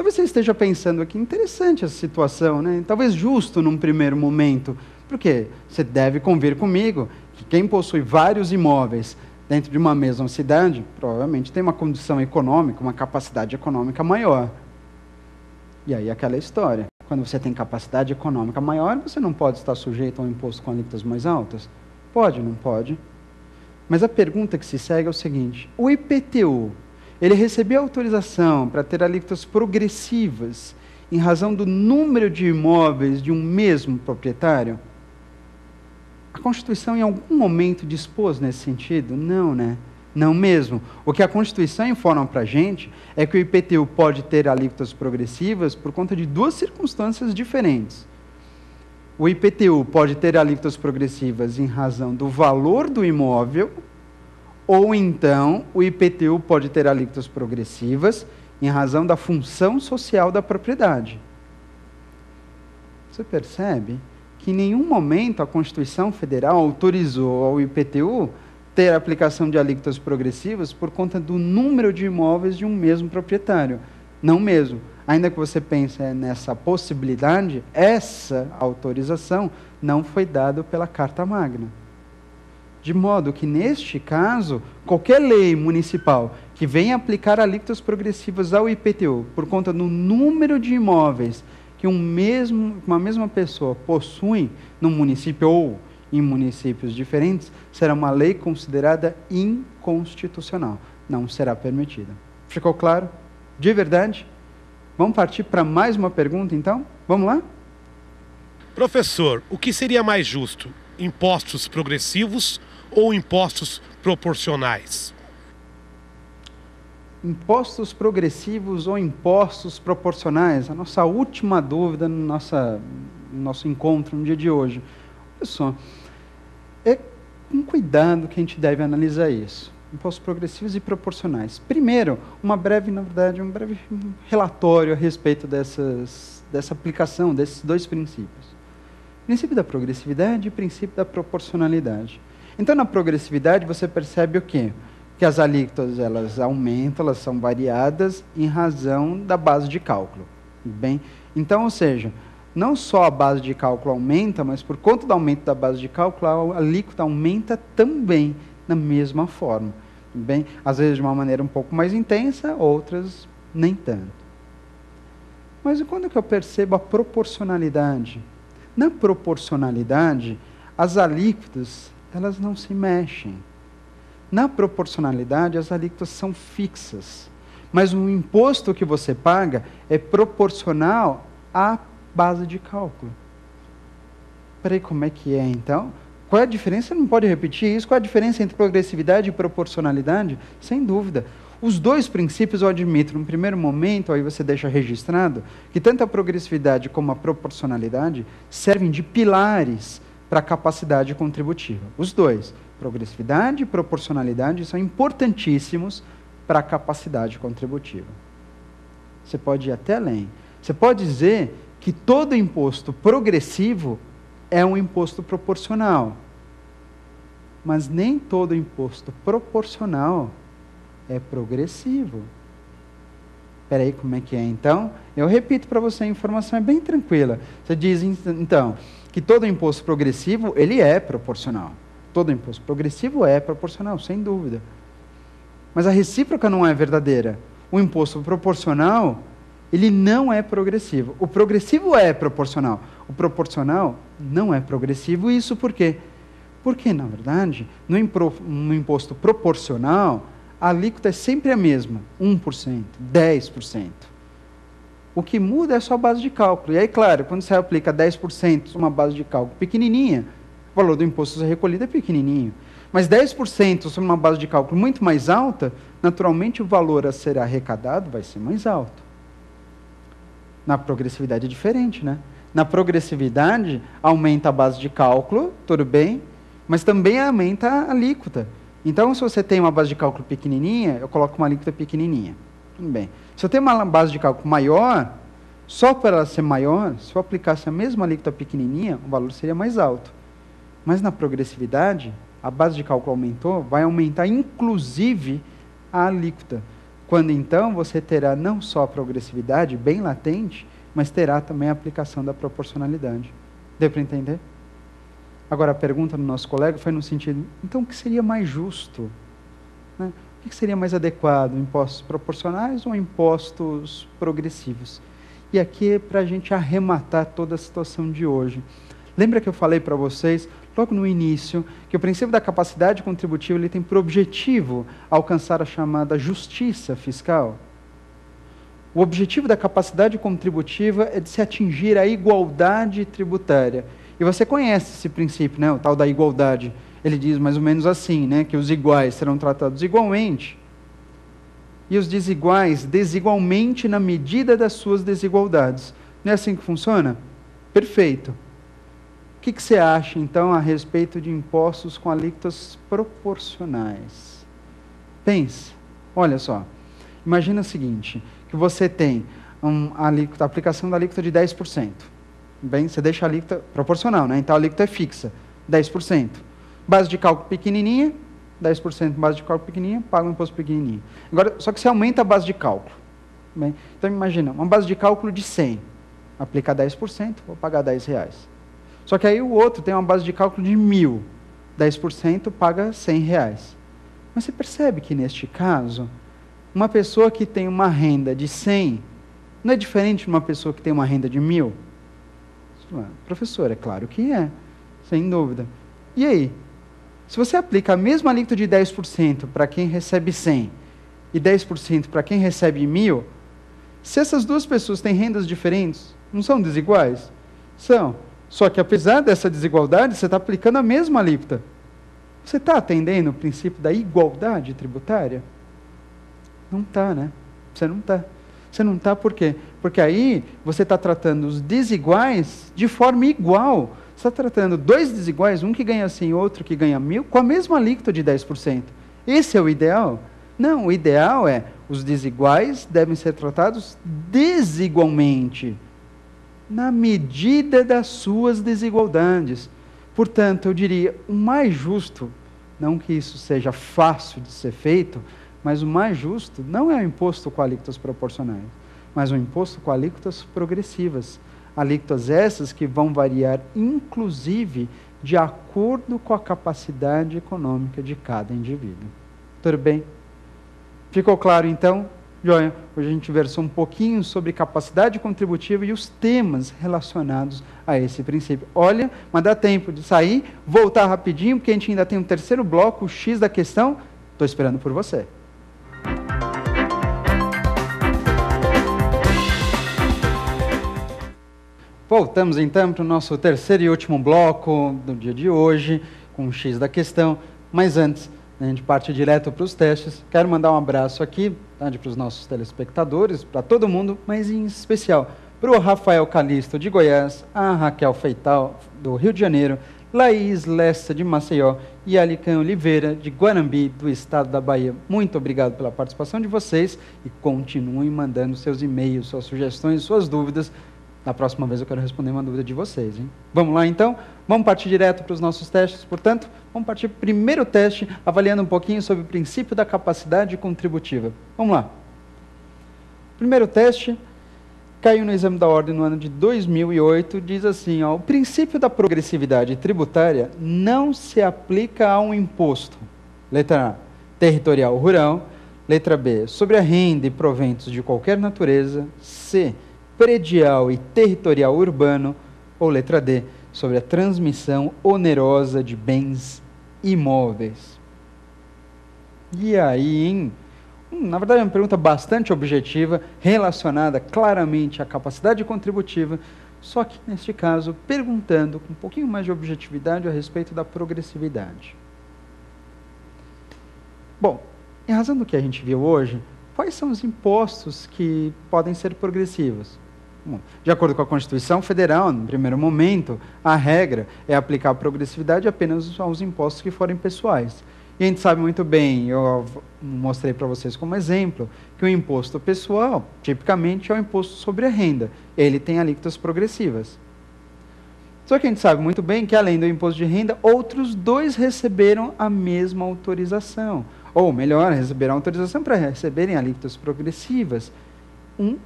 Talvez você esteja pensando aqui, interessante essa situação, né? Talvez justo num primeiro momento. Porque você deve convir comigo que quem possui vários imóveis dentro de uma mesma cidade, provavelmente tem uma condição econômica, uma capacidade econômica maior. E aí aquela história. Quando você tem capacidade econômica maior, você não pode estar sujeito a um imposto com alíquotas mais altas? Pode, não pode? Mas a pergunta que se segue é o seguinte: o IPTU, ele recebeu autorização para ter alíquotas progressivas em razão do número de imóveis de um mesmo proprietário? A Constituição em algum momento dispôs nesse sentido? Não, né? Não mesmo. O que a Constituição informa para a gente é que o IPTU pode ter alíquotas progressivas por conta de duas circunstâncias diferentes. O IPTU pode ter alíquotas progressivas em razão do valor do imóvel, ou então o IPTU pode ter alíquotas progressivas em razão da função social da propriedade. Você percebe que em nenhum momento a Constituição Federal autorizou ao IPTU ter a aplicação de alíquotas progressivas por conta do número de imóveis de um mesmo proprietário. Não mesmo. Ainda que você pense nessa possibilidade, essa autorização não foi dada pela Carta Magna. De modo que, neste caso, qualquer lei municipal que venha aplicar alíquotas progressivas ao IPTU por conta do número de imóveis que uma mesma pessoa possui num município ou em municípios diferentes, será uma lei considerada inconstitucional. Não será permitida. Ficou claro? De verdade? Vamos partir para mais uma pergunta, então? Vamos lá? Professor, o que seria mais justo? Impostos progressivos ou impostos proporcionais? Impostos progressivos ou impostos proporcionais? A nossa última dúvida no nosso encontro no dia de hoje. Olha só, é com cuidado que a gente deve analisar isso. Impostos progressivos e proporcionais. Primeiro, um breve relatório a respeito dessa aplicação desses dois princípios. Princípio da progressividade e princípio da proporcionalidade. Então, na progressividade, você percebe o quê? Que as alíquotas, elas aumentam, elas são variadas em razão da base de cálculo. Bem, então, ou seja, não só a base de cálculo aumenta, mas por conta do aumento da base de cálculo, a alíquota aumenta também da mesma forma. Bem, às vezes de uma maneira um pouco mais intensa, outras nem tanto. Mas e quando que eu percebo a proporcionalidade? Na proporcionalidade, as alíquotas, elas não se mexem. Na proporcionalidade, as alíquotas são fixas. Mas o imposto que você paga é proporcional à base de cálculo. Peraí, como é que é então? Qual é a diferença? Você não pode repetir isso? Qual é a diferença entre progressividade e proporcionalidade? Sem dúvida. Os dois princípios eu admito, num primeiro momento, aí você deixa registrado, que tanto a progressividade como a proporcionalidade servem de pilares para a capacidade contributiva. Os dois, progressividade e proporcionalidade, são importantíssimos para a capacidade contributiva. Você pode ir até além. Você pode dizer que todo imposto progressivo é um imposto proporcional. Mas nem todo imposto proporcional é progressivo. Espera aí, como é que é então? Eu repito para você, a informação é bem tranquila. Você diz, então, que todo imposto progressivo, ele é proporcional. Todo imposto progressivo é proporcional, sem dúvida. Mas a recíproca não é verdadeira. O imposto proporcional, ele não é progressivo. O progressivo é proporcional. O proporcional não é progressivo. Isso por quê? Porque, na verdade, no imposto proporcional, a alíquota é sempre a mesma, 1%, 10%. O que muda é só a base de cálculo. E aí, claro, quando você aplica 10% uma base de cálculo pequenininha, o valor do imposto a ser recolhido é pequenininho. Mas 10% sobre uma base de cálculo muito mais alta, naturalmente o valor a ser arrecadado vai ser mais alto. Na progressividade é diferente, né? Na progressividade, aumenta a base de cálculo, tudo bem, mas também aumenta a alíquota. Então, se você tem uma base de cálculo pequenininha, eu coloco uma alíquota pequenininha. Tudo bem. Se eu tenho uma base de cálculo maior, só para ela ser maior, se eu aplicasse a mesma alíquota pequenininha, o valor seria mais alto. Mas na progressividade, a base de cálculo aumentou, vai aumentar inclusive a alíquota. Quando então você terá não só a progressividade bem latente, mas terá também a aplicação da proporcionalidade. Deu para entender? Agora, a pergunta do nosso colega foi no sentido, então o que seria mais justo? Né? O que seria mais adequado? Impostos proporcionais ou impostos progressivos? E aqui é para a gente arrematar toda a situação de hoje. Lembra que eu falei para vocês, logo no início, que o princípio da capacidade contributiva ele tem por objetivo alcançar a chamada justiça fiscal? O objetivo da capacidade contributiva é de se atingir a igualdade tributária. E você conhece esse princípio, né? O tal da igualdade. Ele diz mais ou menos assim, né? Que os iguais serão tratados igualmente e os desiguais desigualmente na medida das suas desigualdades. Não é assim que funciona? Perfeito. O que você acha, então, a respeito de impostos com alíquotas proporcionais? Pense, olha só. Imagina o seguinte, que você tem a aplicação da alíquota de 10%. Bem, você deixa a alíquota proporcional, né? Então a alíquota é fixa, 10%. Base de cálculo pequenininha, 10% base de cálculo pequenininha, paga um imposto pequenininho. Agora, só que você aumenta a base de cálculo. Bem, então imagina, uma base de cálculo de 100, aplicar 10%, vou pagar R$10. Só que aí o outro tem uma base de cálculo de 1.000, 10% paga R$100. Mas você percebe que neste caso, uma pessoa que tem uma renda de 100, não é diferente de uma pessoa que tem uma renda de 1.000? Professor, é claro que é, sem dúvida. E aí? Se você aplica a mesma alíquota de 10% para quem recebe 100 e 10% para quem recebe 1.000, se essas duas pessoas têm rendas diferentes, não são desiguais? São. Só que apesar dessa desigualdade, você está aplicando a mesma alíquota. Você está atendendo o princípio da igualdade tributária? Não está, né? Você não está. Você não está por quê? Porque aí você está tratando os desiguais de forma igual. Você está tratando dois desiguais, um que ganha 100 e outro que ganha 1.000, com a mesma alíquota de 10%. Esse é o ideal? Não, o ideal é os desiguais devem ser tratados desigualmente, na medida das suas desigualdades. Portanto, eu diria, o mais justo, não que isso seja fácil de ser feito, mas o mais justo não é o imposto com alíquotas proporcionais, mas o imposto com alíquotas progressivas. Alíquotas essas que vão variar, inclusive, de acordo com a capacidade econômica de cada indivíduo. Tudo bem? Ficou claro, então? Joia, hoje a gente versou um pouquinho sobre capacidade contributiva e os temas relacionados a esse princípio. Olha, mas dá tempo de sair, voltar rapidinho, porque a gente ainda tem um terceiro bloco, o X da questão. Estou esperando por você. Voltamos então para o nosso terceiro e último bloco do dia de hoje, com o X da questão. Mas antes, a gente parte direto para os testes. Quero mandar um abraço aqui para os nossos telespectadores, para todo mundo, mas em especial para o Rafael Calisto de Goiás, a Raquel Feital do Rio de Janeiro, Laís Lessa de Maceió e Alican Oliveira de Guarambi, do estado da Bahia. Muito obrigado pela participação de vocês e continuem mandando seus e-mails, suas sugestões, suas dúvidas. Na próxima vez eu quero responder uma dúvida de vocês, hein? Vamos lá então? Vamos partir direto para os nossos testes, portanto, vamos partir para o primeiro teste, avaliando um pouquinho sobre o princípio da capacidade contributiva. Vamos lá. Primeiro teste, caiu no exame da ordem no ano de 2008, diz assim, ó, o princípio da progressividade tributária não se aplica a um imposto. Letra A, territorial rural. Letra B, sobre a renda e proventos de qualquer natureza. C, predial e territorial urbano, ou letra D, sobre a transmissão onerosa de bens imóveis. E aí, hein? Na verdade é uma pergunta bastante objetiva, relacionada claramente à capacidade contributiva, só que neste caso perguntando com um pouquinho mais de objetividade a respeito da progressividade. Bom, em razão do que a gente viu hoje, quais são os impostos que podem ser progressivos? De acordo com a Constituição Federal, no primeiro momento, a regra é aplicar a progressividade apenas aos impostos que forem pessoais. E a gente sabe muito bem, eu mostrei para vocês como exemplo, que o imposto pessoal, tipicamente, é o imposto sobre a renda. Ele tem alíquotas progressivas. Só que a gente sabe muito bem que, além do imposto de renda, outros dois receberam a mesma autorização. ou melhor, receberão autorização para receberem alíquotas progressivas. Um